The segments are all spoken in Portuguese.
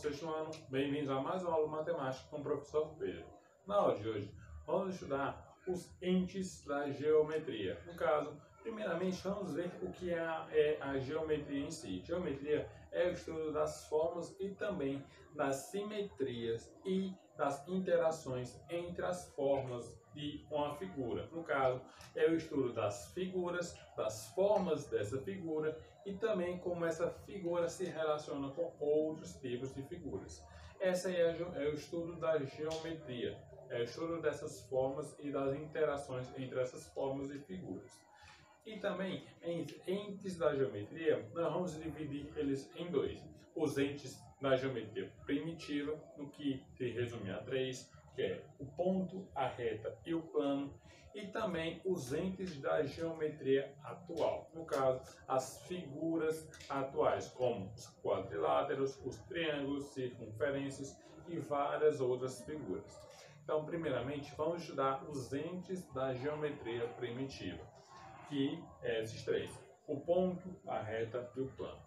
sexto ano, bem-vindos a mais uma aula de matemática com o professor Pedro. Na aula de hoje, vamos estudar os entes da geometria. No caso, primeiramente, vamos ver o que é a geometria em si. Geometria é o estudo das formas e também das simetrias e das interações entre as formas de uma figura. No caso, é o estudo das figuras, das formas dessa figura e também como essa figura se relaciona com outros tipos de figuras. Essa é o estudo da geometria, é o estudo dessas formas e das interações entre essas formas e figuras. E também, entes da geometria, nós vamos dividir eles em dois. Os entes da geometria primitiva, no que se resume a três, que é o ponto, a reta e o plano, e também os entes da geometria atual, no caso, as figuras atuais, como os quadriláteros, os triângulos, circunferências e várias outras figuras. Então, primeiramente, vamos estudar os entes da geometria primitiva, que é esses três: o ponto, a reta e o plano.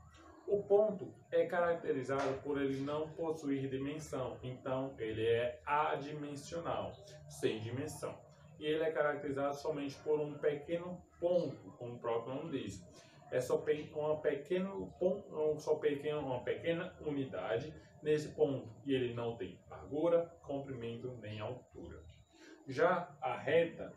O ponto é caracterizado por ele não possuir dimensão, então ele é adimensional, sem dimensão. E ele é caracterizado somente por um pequeno ponto, como o próprio nome diz. É só uma pequena unidade nesse ponto, e ele não tem largura, comprimento nem altura. Já a reta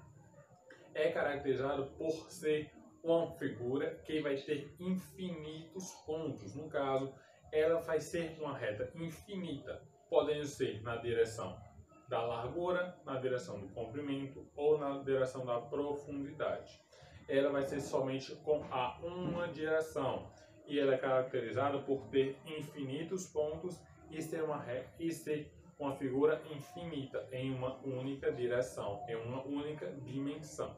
é caracterizado por ser uma figura que vai ter infinitos pontos. No caso, ela vai ser uma reta infinita, podendo ser na direção da largura, na direção do comprimento ou na direção da profundidade. Ela vai ser somente com uma direção e ela é caracterizada por ter infinitos pontos e ser uma figura infinita em uma única direção, em uma única dimensão.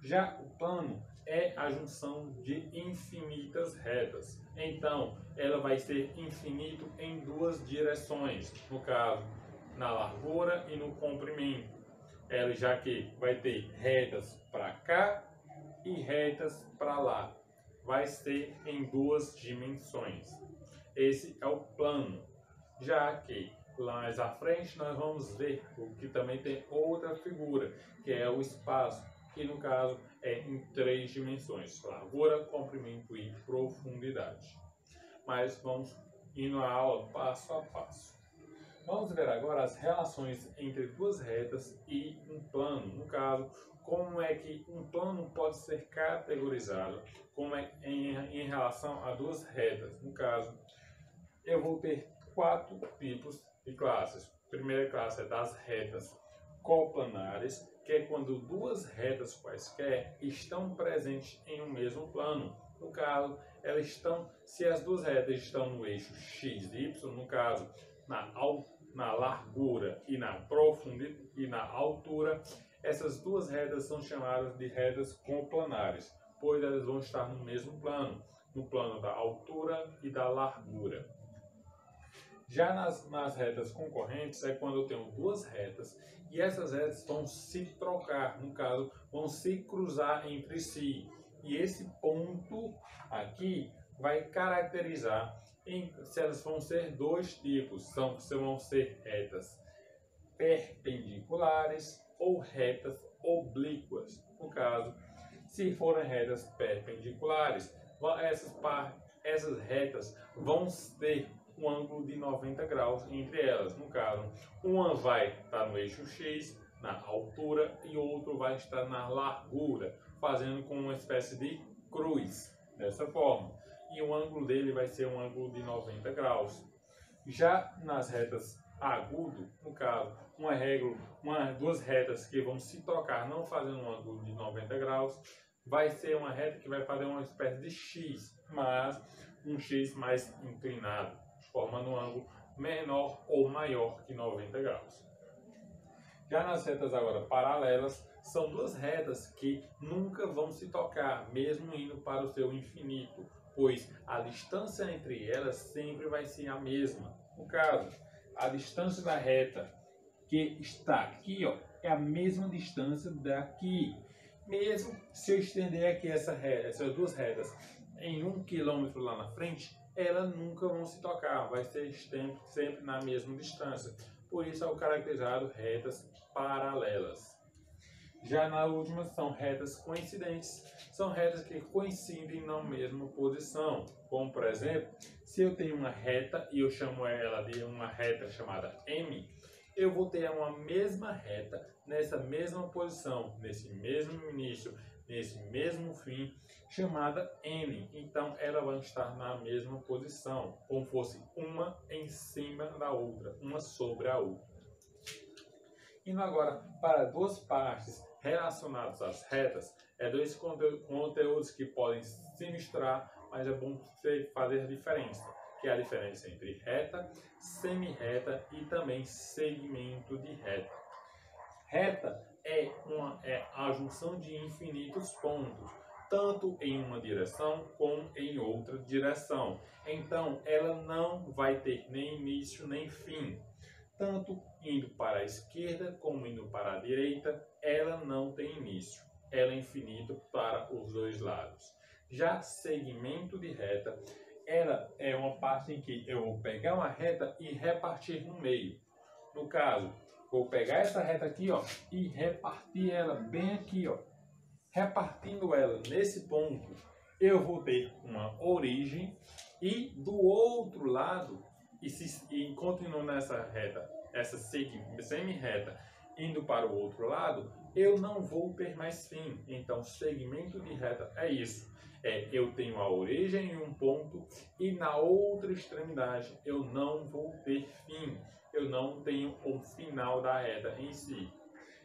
Já o plano é a junção de infinitas retas. Então, ela vai ser infinito em duas direções, no caso, na largura e no comprimento. Ela já que vai ter retas para cá e retas para lá. Vai ser em duas dimensões. Esse é o plano. Já que lá mais à frente nós vamos ver que também tem outra figura, que é o espaço, que no caso é em três dimensões: largura, comprimento e profundidade. Mas vamos indo à aula passo a passo. Vamos ver agora as relações entre duas retas e um plano. No caso, como é que um plano pode ser categorizado como é em relação a duas retas. No caso, eu vou ter quatro tipos de classes. A primeira classe é das retas coplanares, que é quando duas retas quaisquer estão presentes em um mesmo plano. No caso, se as duas retas estão no eixo x, y, no caso, na largura e na profundidade e na altura, essas duas retas são chamadas de retas coplanares, pois elas vão estar no mesmo plano, no plano da altura e da largura. Já nas retas concorrentes é quando eu tenho duas retas e essas retas vão se trocar, no caso, vão se cruzar entre si. E esse ponto aqui vai caracterizar se elas vão ser dois tipos, se vão ser retas perpendiculares ou retas oblíquas. No caso, se forem retas perpendiculares, essas retas vão ter um ângulo de 90 graus entre elas. No caso, uma vai estar no eixo X, na altura, e outro vai estar na largura, fazendo com uma espécie de cruz, dessa forma. E o ângulo dele vai ser um ângulo de 90 graus. Já nas retas agudo, no caso, duas retas que vão se tocar, não fazendo um ângulo de 90 graus, vai ser uma reta que vai fazer uma espécie de X, mas um X mais inclinado, formando um ângulo menor ou maior que 90 graus. Já nas retas agora paralelas, são duas retas que nunca vão se tocar, mesmo indo para o seu infinito, pois a distância entre elas sempre vai ser a mesma. No caso, a distância da reta que está aqui, ó, é a mesma distância daqui. Mesmo se eu estender aqui essas duas retas em 1 km lá na frente, elas nunca vão se tocar, vai ser sempre na mesma distância. Por isso é o caracterizado retas paralelas. Já na última são retas coincidentes, são retas que coincidem na mesma posição. Como por exemplo, se eu tenho uma reta e eu chamo ela de uma reta chamada M, eu vou ter uma mesma reta nessa mesma posição, nesse mesmo início, nesse mesmo fim, chamada N. Então ela vai estar na mesma posição, como fosse uma em cima da outra, uma sobre a outra. Indo agora para duas partes relacionadas às retas, dois conteúdos que podem se misturar, mas é bom você fazer a diferença, que é a diferença entre reta, semi-reta e também segmento de reta. Reta é a junção de infinitos pontos, tanto em uma direção como em outra direção. Então, ela não vai ter nem início nem fim. Tanto indo para a esquerda como indo para a direita, ela não tem início. Ela é infinita para os dois lados. Já segmento de reta, ela é uma parte em que eu vou pegar uma reta e repartir no meio. No caso, vou pegar essa reta aqui, ó, e repartir ela bem aqui, ó. Repartindo ela nesse ponto, eu vou ter uma origem e do outro lado, e continuando nessa reta, essa semi-reta, indo para o outro lado, eu não vou ter mais fim. Então, segmento de reta é isso. Eu tenho a origem em um ponto e na outra extremidade eu não vou ter fim. Eu não tenho um final da reta em si.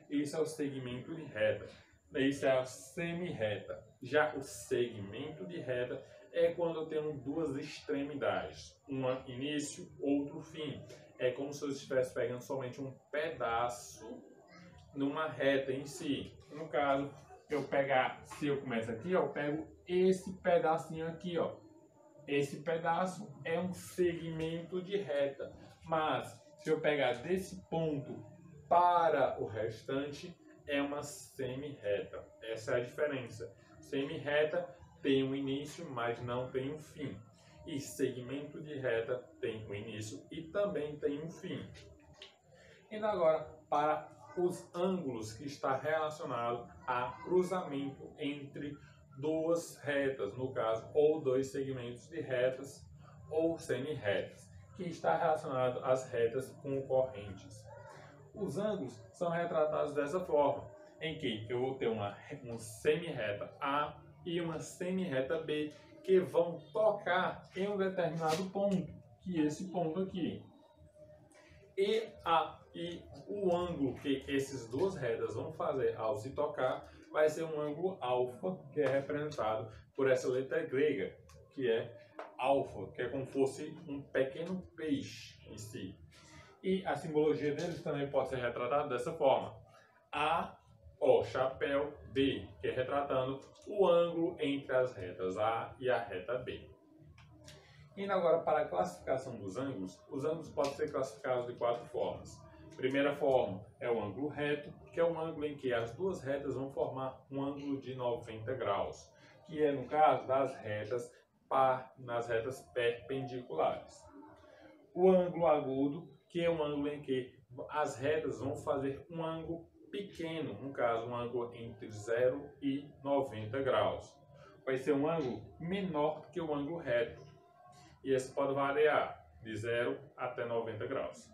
Isso é o segmento de reta. Isso é a semi-reta. Já o segmento de reta é quando eu tenho duas extremidades, uma início, outro fim. É como se eu estivesse pegando somente um pedaço numa reta em si. No caso, se eu começo aqui, ó, eu pego esse pedacinho aqui, ó. Esse pedaço é um segmento de reta. Mas se eu pegar desse ponto para o restante, é uma semi-reta. Essa é a diferença. Semi-reta tem um início, mas não tem um fim. E segmento de reta tem um início e também tem um fim. Indo agora para os ângulos, que está relacionado a cruzamento entre duas retas, no caso, ou dois segmentos de retas ou semi-retas, que está relacionado às retas concorrentes. Os ângulos são retratados dessa forma, em que eu vou ter uma semi-reta A e uma semi-reta B, que vão tocar em um determinado ponto, que é esse ponto aqui. E o ângulo que essas duas retas vão fazer ao se tocar vai ser um ângulo alfa, que é representado por essa letra grega, que é alfa, que é como se fosse um pequeno peixe em si. E a simbologia deles também pode ser retratada dessa forma. A, ó, chapéu, B, que é retratando o ângulo entre as retas A e a reta B. Indo agora para a classificação dos ângulos, os ângulos podem ser classificados de quatro formas. Primeira forma é o ângulo reto, que é um ângulo em que as duas retas vão formar um ângulo de 90 graus, que é no caso das retas nas retas perpendiculares. O ângulo agudo, que é um ângulo em que as retas vão fazer um ângulo pequeno, no caso um ângulo entre 0 e 90 graus. Vai ser um ângulo menor que o ângulo reto. E esse pode variar de 0 até 90 graus.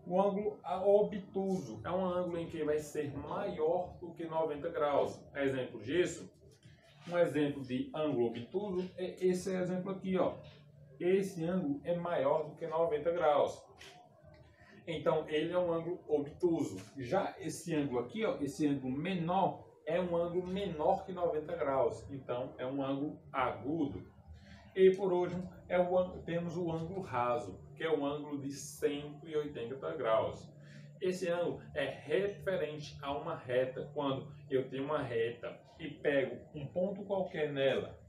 O ângulo obtuso é um ângulo em que vai ser maior do que 90 graus. Exemplo disso, um exemplo de ângulo obtuso é esse exemplo aqui, ó. Esse ângulo é maior do que 90 graus. Então, ele é um ângulo obtuso. Já esse ângulo aqui, ó, esse ângulo menor, é um ângulo menor que 90 graus. Então, é um ângulo agudo. E por último, temos o ângulo raso, que é um ângulo de 180 graus. Esse ângulo é referente a uma reta. Quando eu tenho uma reta e pego um ponto qualquer nela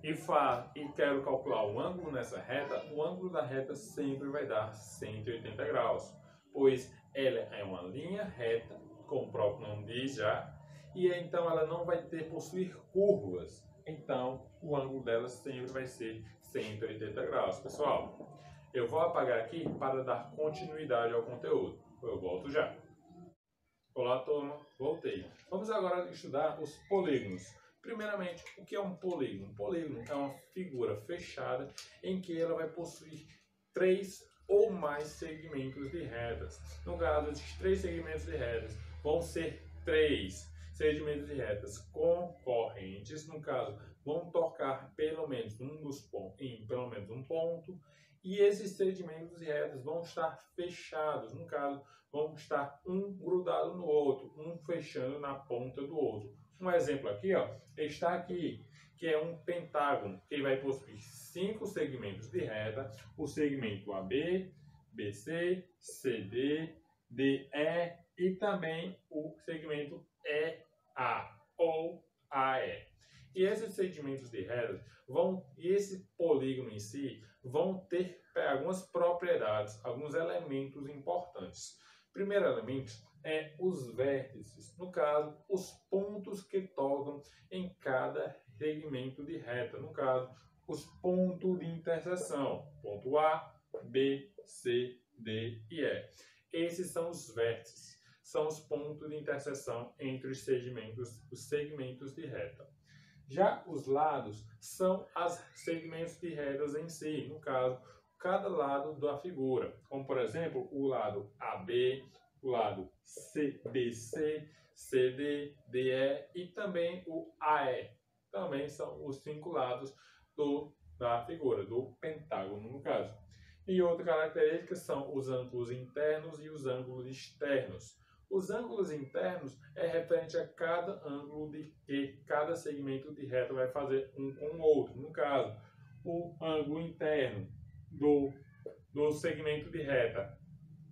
e quero calcular o ângulo nessa reta, o ângulo da reta sempre vai dar 180 graus, pois ela é uma linha reta, como o próprio nome diz já, e então ela não vai possuir curvas. Então, o ângulo dela sempre vai ser 180 graus. Pessoal, eu vou apagar aqui para dar continuidade ao conteúdo. Eu volto já. Olá, turma. Voltei. Vamos agora estudar os polígonos. Primeiramente, o que é um polígono? Um polígono é uma figura fechada em que ela vai possuir 3 ou mais segmentos de retas. No caso, esses 3 segmentos de retas vão ser 3 segmentos de retas concorrentes. No caso, vão tocar pelo menos um dos pontos, em pelo menos um ponto. E esses segmentos de retas vão estar fechados. No caso, vão estar um grudado no outro, um fechando na ponta do outro. Um exemplo aqui, ó, está aqui, que é um pentágono, que vai possuir 5 segmentos de reta, o segmento AB, BC, CD, DE e também o segmento EA ou AE. E esses segmentos de reta esse polígono em si, vão ter algumas propriedades, alguns elementos importantes. O primeiro elemento é os vértices, no caso, os pontos que tocam em cada segmento de reta, no caso, os pontos de interseção, ponto A, B, C, D e E. Esses são os vértices, são os pontos de interseção entre os segmentos de reta. Já os lados são os segmentos de retas em si, no caso, cada lado da figura, como por exemplo, o lado AB, o lado BC, CD, DE e também o AE. Também são os 5 lados da figura, do pentágono no caso. E outra característica são os ângulos internos e os ângulos externos. Os ângulos internos é referente a cada ângulo que cada segmento de reta vai fazer um com o outro. No caso, o ângulo interno do segmento de reta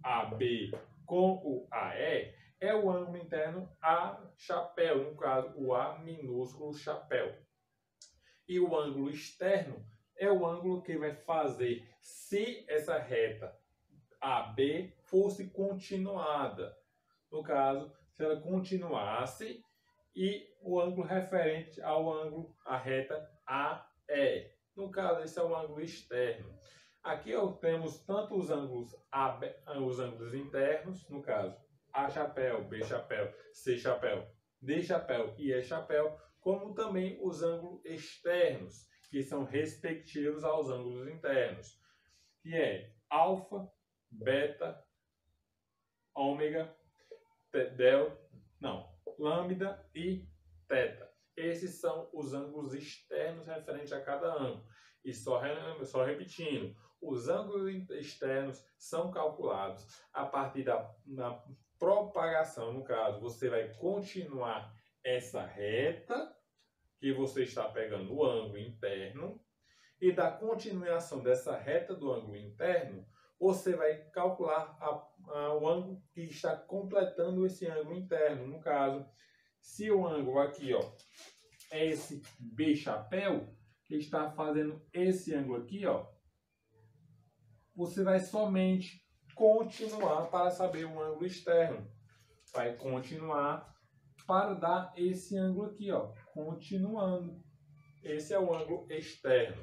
AB com o AE é o ângulo interno A chapéu, no caso, o A minúsculo chapéu. E o ângulo externo é o ângulo que vai fazer se essa reta AB fosse continuada. No caso, se ela continuasse e o ângulo referente ao ângulo, a reta AE. No caso, esse é o ângulo externo. Aqui temos tanto os ângulos os ângulos internos, no caso, A chapéu, B chapéu, C chapéu, D chapéu e E chapéu, como também os ângulos externos, que são respectivos aos ângulos internos, que é alfa, beta, ômega, lambda e teta. Esses são os ângulos externos referentes a cada ângulo. E só repetindo, os ângulos externos são calculados a partir da propagação. No caso, você vai continuar essa reta que você está pegando o ângulo interno e da continuação dessa reta do ângulo interno, você vai calcular o ângulo que está completando esse ângulo interno. No caso, se o ângulo aqui, ó, é esse B chapéu, que está fazendo esse ângulo aqui, ó, você vai somente continuar para saber o ângulo externo. Vai continuar para dar esse ângulo aqui, ó, continuando. Esse é o ângulo externo.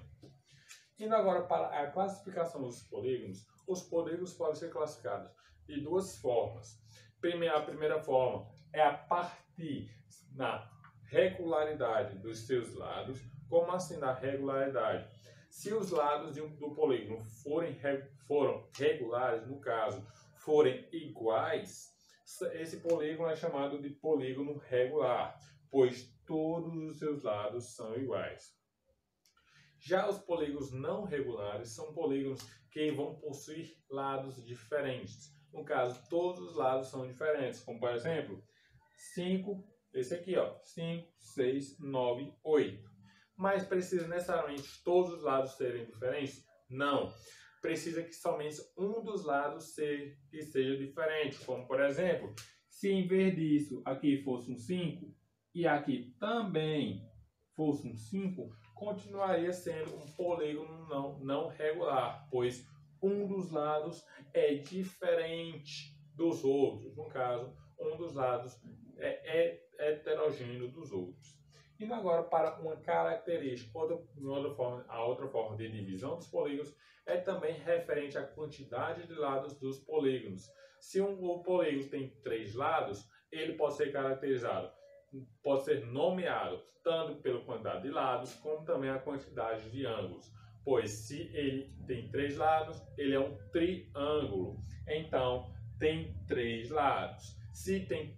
Indo agora para a classificação dos polígonos, os polígonos podem ser classificados de 2 formas. A primeira forma é a partir da regularidade dos seus lados. Como assim da regularidade? Se os lados do polígono foram regulares, no caso, forem iguais, esse polígono é chamado de polígono regular, pois todos os seus lados são iguais. Já os polígonos não regulares são polígonos que vão possuir lados diferentes. No caso, todos os lados são diferentes, como por exemplo, 5, esse aqui, ó, 5, 6, 9, 8. Mas precisa necessariamente todos os lados serem diferentes? Não. Precisa que somente um dos lados seja diferente. Como por exemplo, se em vez disso aqui fosse um 5 e aqui também fosse um 5, continuaria sendo um polígono não regular, pois um dos lados é diferente dos outros. No caso, um dos lados é heterogêneo dos outros. Indo agora para uma característica, a outra forma de divisão dos polígonos é também referente à quantidade de lados dos polígonos. Se o polígono tem 3 lados, ele pode ser caracterizado, pode ser nomeado tanto pela quantidade de lados, como também a quantidade de ângulos. Pois se ele tem 3 lados, ele é um triângulo. Então, tem 3 lados. Se tem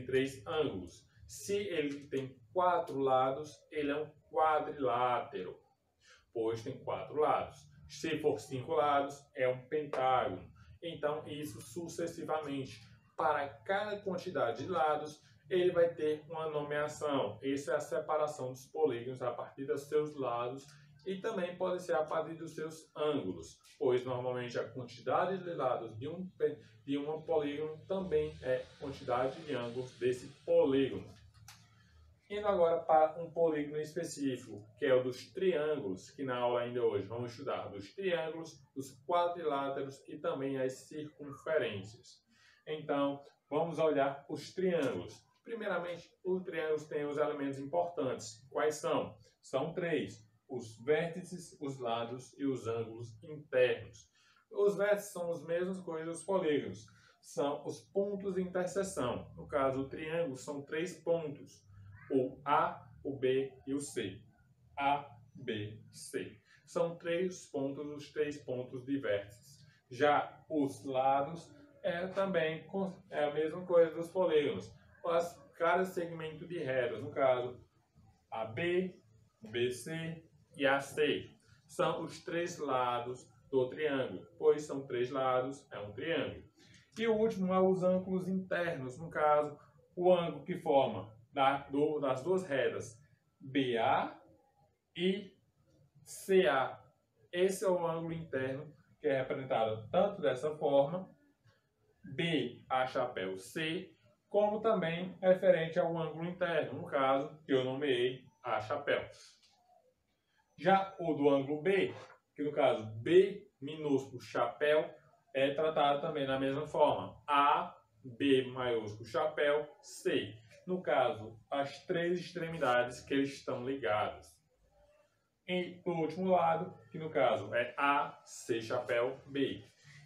3 ângulos. Se ele tem 4 lados, ele é um quadrilátero, pois tem 4 lados. Se for 5 lados, é um pentágono. Então, isso sucessivamente. Para cada quantidade de lados, ele vai ter uma nomeação. Essa é a separação dos polígonos a partir dos seus lados e também pode ser a partir dos seus ângulos, pois normalmente a quantidade de lados de um polígono também é quantidade de ângulos desse polígono. Indo agora para um polígono específico, que é o dos triângulos, que na aula ainda hoje vamos estudar dos triângulos, dos quadriláteros e também as circunferências. Então, vamos olhar os triângulos. Primeiramente, os triângulos têm os elementos importantes. Quais são? São 3. Os vértices, os lados e os ângulos internos. Os vértices são as mesmas coisas dos polígonos. São os pontos de interseção. No caso, o triângulo são 3 pontos. O A, o B e o C. A, B, C. São 3 pontos, os 3 pontos de vértices. Já os lados também é a mesma coisa dos polígonos. Cada segmento de retas, no caso, AB, BC e AC. São os 3 lados do triângulo, pois são 3 lados, é um triângulo. E o último é os ângulos internos, no caso, o ângulo que forma das duas retas BA e CA. Esse é o ângulo interno que é representado tanto dessa forma, B, A chapéu C, como também referente ao ângulo interno, no caso, que eu nomeei A chapéu. Já o do ângulo B, que no caso B minúsculo chapéu, é tratado também da mesma forma, A, B maiúsculo chapéu, C. No caso, as 3 extremidades que eles estão ligadas. E do último lado, que no caso é A, C chapéu, B.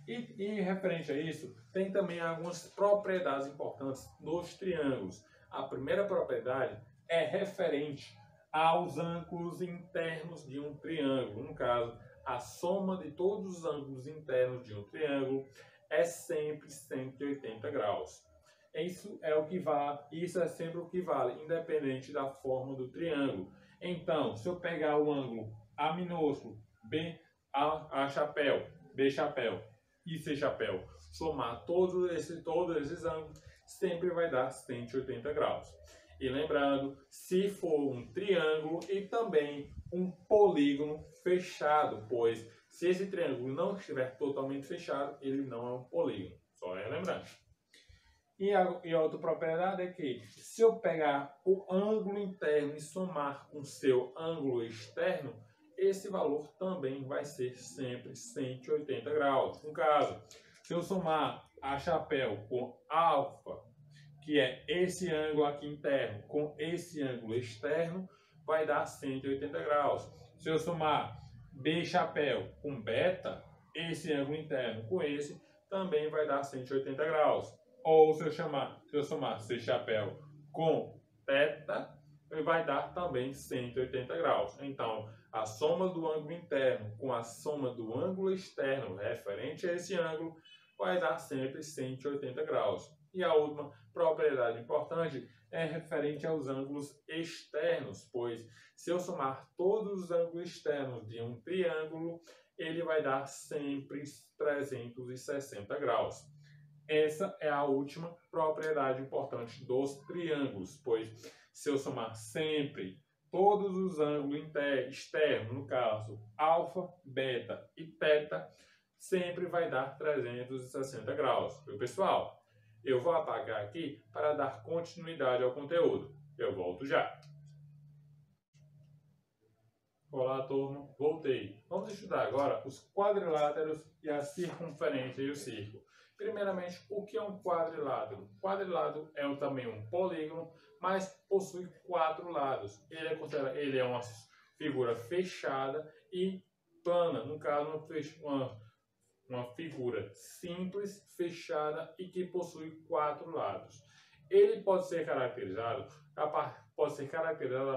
E referente a isso, tem também algumas propriedades importantes dos triângulos. A primeira propriedade é referente aos ângulos internos de um triângulo. No caso, a soma de todos os ângulos internos de um triângulo é sempre 180 graus. Isso é sempre o que vale, independente da forma do triângulo. Então, se eu pegar o ângulo A minúsculo, B, A chapéu, B chapéu e C chapéu, somar todos esses ângulos, sempre vai dar 180 graus. E lembrando, se for um triângulo e também um polígono fechado, pois se esse triângulo não estiver totalmente fechado, ele não é um polígono. Só lembrando. E a outra propriedade é que, se eu pegar o ângulo interno e somar com o seu ângulo externo, esse valor também vai ser sempre 180 graus. No caso, se eu somar a chapéu com alfa, que é esse ângulo aqui interno, com esse ângulo externo, vai dar 180 graus. Se eu somar B chapéu com beta, esse ângulo interno com esse, também vai dar 180 graus. Ou se eu somar C chapéu com θ, vai dar também 180 graus. Então, a soma do ângulo interno com a soma do ângulo externo referente a esse ângulo vai dar sempre 180 graus. E a última propriedade importante é referente aos ângulos externos, pois se eu somar todos os ângulos externos de um triângulo, ele vai dar sempre 360 graus. Essa é a última propriedade importante dos triângulos, pois se eu somar sempre todos os ângulos externos, no caso alfa, beta e θ, sempre vai dar 360 graus. Viu, pessoal? Eu vou apagar aqui para dar continuidade ao conteúdo. Eu volto já. Olá, turma. Voltei. Vamos estudar agora os quadriláteros e a circunferência e o círculo. Primeiramente, o que é um quadrilátero? Quadrilátero é também um polígono, mas possui 4 lados. Ele é uma figura fechada e plana, no caso, uma figura simples, fechada e que possui 4 lados. Ele pode ser caracterizado a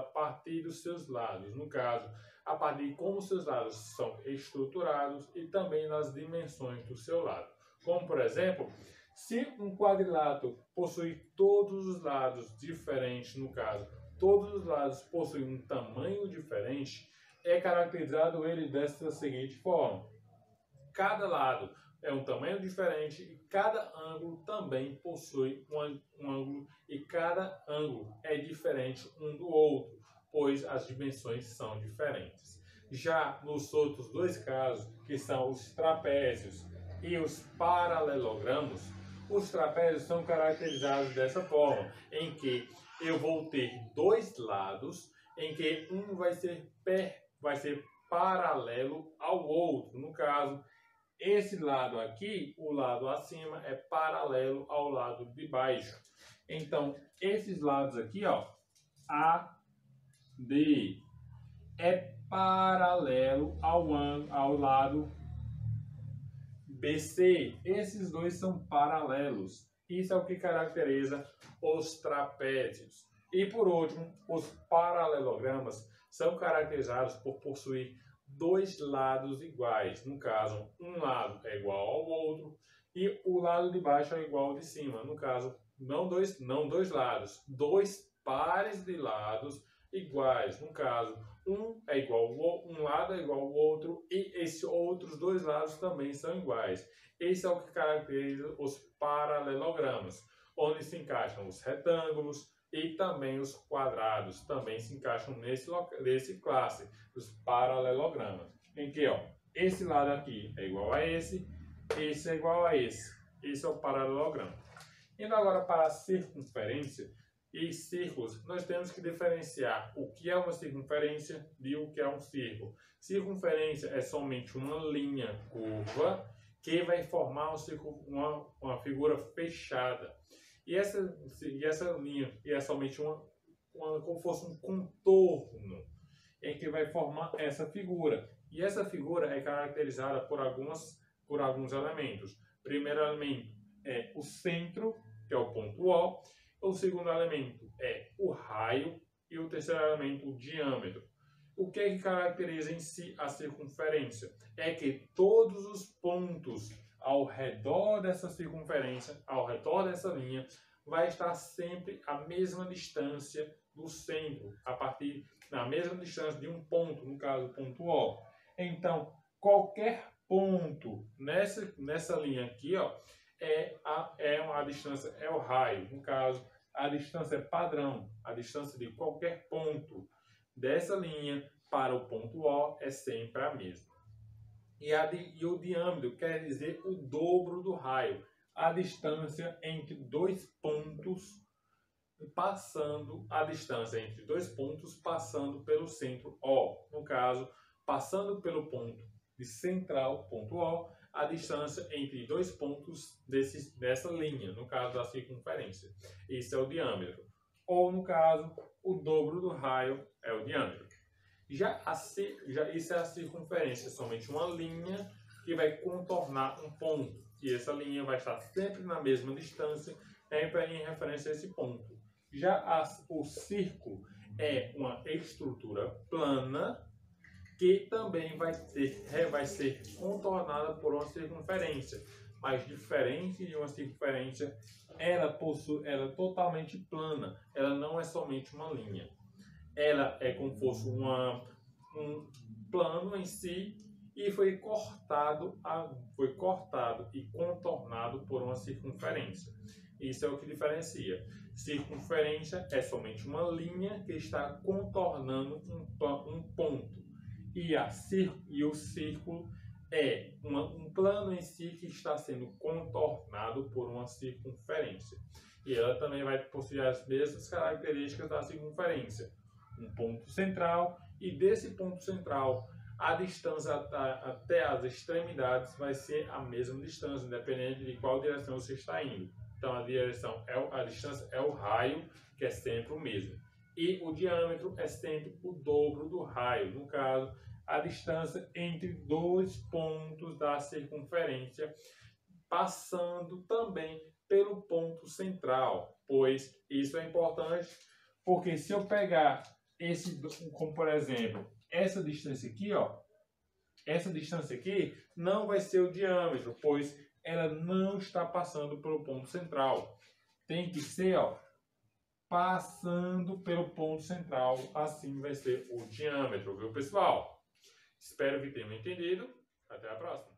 partir dos seus lados, no caso, a partir de como seus lados são estruturados e também nas dimensões do seu lado. Como, por exemplo, se um quadrilátero possui todos os lados diferentes, no caso, todos os lados possuem um tamanho diferente, é caracterizado ele dessa seguinte forma. Cada lado é um tamanho diferente e cada ângulo também possui um ângulo e cada ângulo é diferente um do outro, pois as dimensões são diferentes. Já nos outros dois casos, que são os trapézios e os paralelogramos, os trapézios são caracterizados dessa forma, em que eu vou ter dois lados, em que um vai ser paralelo ao outro. No caso, esse lado aqui, o lado acima, é paralelo ao lado de baixo. Então, esses lados aqui, ó, A, D, é paralelo ao lado BC. Esses dois são paralelos. Isso é o que caracteriza os trapézios. E por último, os paralelogramas são caracterizados por possuir dois lados iguais. No caso, um lado é igual ao outro e o lado de baixo é igual ao de cima. No caso, não dois lados, dois pares de lados iguais. No caso, um lado é igual ao outro e esses outros dois lados também são iguais. Esse é o que caracteriza os paralelogramas, onde se encaixam os retângulos e também os quadrados, também se encaixam nesse classe, os paralelogramas. Em que, ó, esse lado aqui é igual a esse é igual a esse. Esse é o paralelogramo. Indo agora para a circunferência e círculos, nós temos que diferenciar o que é uma circunferência de o que é um círculo. Circunferência é somente uma linha curva que vai formar uma figura fechada. E essa linha é somente como fosse um contorno em que vai formar essa figura. E essa figura é caracterizada por alguns elementos. O primeiro elemento é o centro, que é o ponto O. O segundo elemento é o raio e o terceiro elemento, o diâmetro. O que é que caracteriza em si a circunferência? É que todos os pontos ao redor dessa circunferência, ao redor dessa linha, vai estar sempre à mesma distância do centro, na mesma distância de um ponto, no caso, o ponto O. Então, qualquer ponto nessa linha aqui, ó, a distância é o raio. No caso, a distância é padrão. A distância de qualquer ponto dessa linha para o ponto O é sempre a mesma. E o diâmetro quer dizer o dobro do raio. A distância entre dois pontos passando pelo centro O. No caso, passando pelo ponto de central, ponto O, a distância entre dois pontos dessa linha, no caso da circunferência. Isso é o diâmetro. Ou, no caso, o dobro do raio é o diâmetro. Isso é a circunferência, somente uma linha que vai contornar um ponto. E essa linha vai estar sempre na mesma distância em referência a esse ponto. O círculo é uma estrutura plana que também vai ser contornada por uma circunferência. Mas diferente de uma circunferência, ela é totalmente plana. Ela não é somente uma linha. Ela é como se fosse um plano em si e foi cortado e contornado por uma circunferência. Isso é o que diferencia. Circunferência é somente uma linha que está contornando um ponto. E o círculo é um plano em si que está sendo contornado por uma circunferência. E ela também vai possuir as mesmas características da circunferência. Um ponto central, e desse ponto central a distância até as extremidades vai ser a mesma distância, independente de qual direção você está indo. Então a distância é o raio que é sempre o mesmo. E o diâmetro é sempre o dobro do raio. No caso, a distância entre dois pontos da circunferência, passando também pelo ponto central, pois isso é importante, porque se eu pegar esse, como por exemplo, essa distância aqui, ó, essa distância aqui não vai ser o diâmetro, pois ela não está passando pelo ponto central. Tem que ser, ó, passando pelo ponto central, assim vai ser o diâmetro, viu, pessoal? Espero que tenham entendido. Até a próxima.